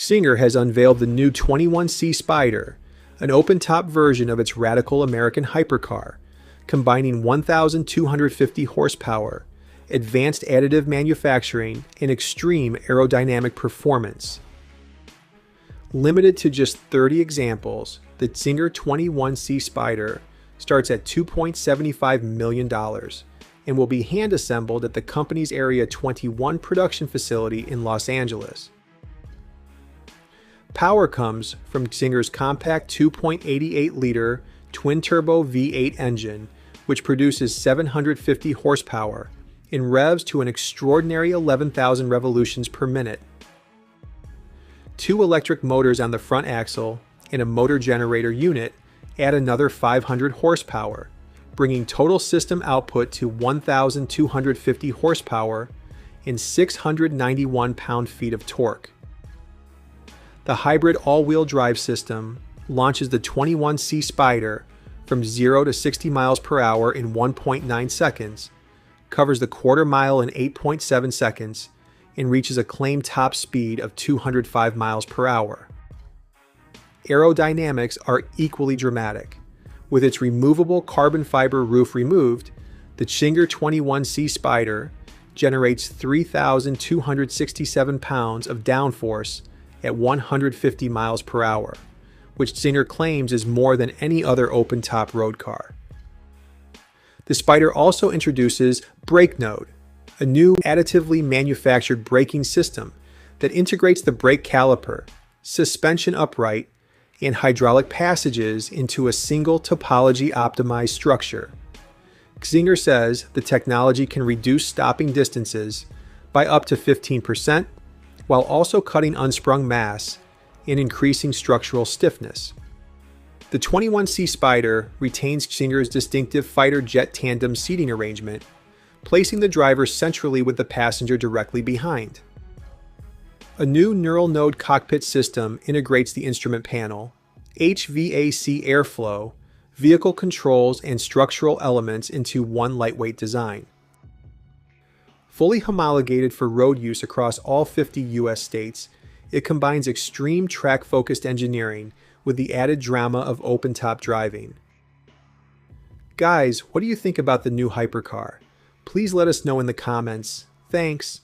Czinger has unveiled the new 21C Spyder, an open-top version of its radical American hypercar, combining 1,250 horsepower, advanced additive manufacturing, and extreme aerodynamic performance. Limited to just 30 examples, the Czinger 21C Spyder starts at $2.75 million and will be hand-assembled at the company's Area 21 production facility in Los Angeles. Power comes from Czynger's compact 2.88-liter twin-turbo V8 engine, which produces 750 horsepower and revs to an extraordinary 11,000 revolutions per minute. Two electric motors on the front axle and a motor generator unit add another 500 horsepower, bringing total system output to 1,250 horsepower and 691 pound-feet of torque. The hybrid all-wheel drive system launches the 21C Spyder from 0 to 60 miles per hour in 1.9 seconds, covers the quarter mile in 8.7 seconds, and reaches a claimed top speed of 205 miles per hour. Aerodynamics are equally dramatic. With its removable carbon fiber roof removed, the Czinger 21C Spyder generates 3,267 pounds of downforce at 150 miles per hour, which Czinger claims is more than any other open-top road car. The Spyder also introduces Brake Node, a new additively manufactured braking system that integrates the brake caliper, suspension upright, and hydraulic passages into a single topology-optimized structure. Czinger says the technology can reduce stopping distances by up to 15%, while also cutting unsprung mass and increasing structural stiffness. The 21C Spyder retains Czynger's distinctive fighter jet tandem seating arrangement, placing the driver centrally with the passenger directly behind. A new neural node cockpit system integrates the instrument panel, HVAC airflow, vehicle controls, and structural elements into one lightweight design. Fully homologated for road use across all 50 US states, it combines extreme track-focused engineering with the added drama of open-top driving. Guys, what do you think about the new hypercar? Please let us know in the comments. Thanks!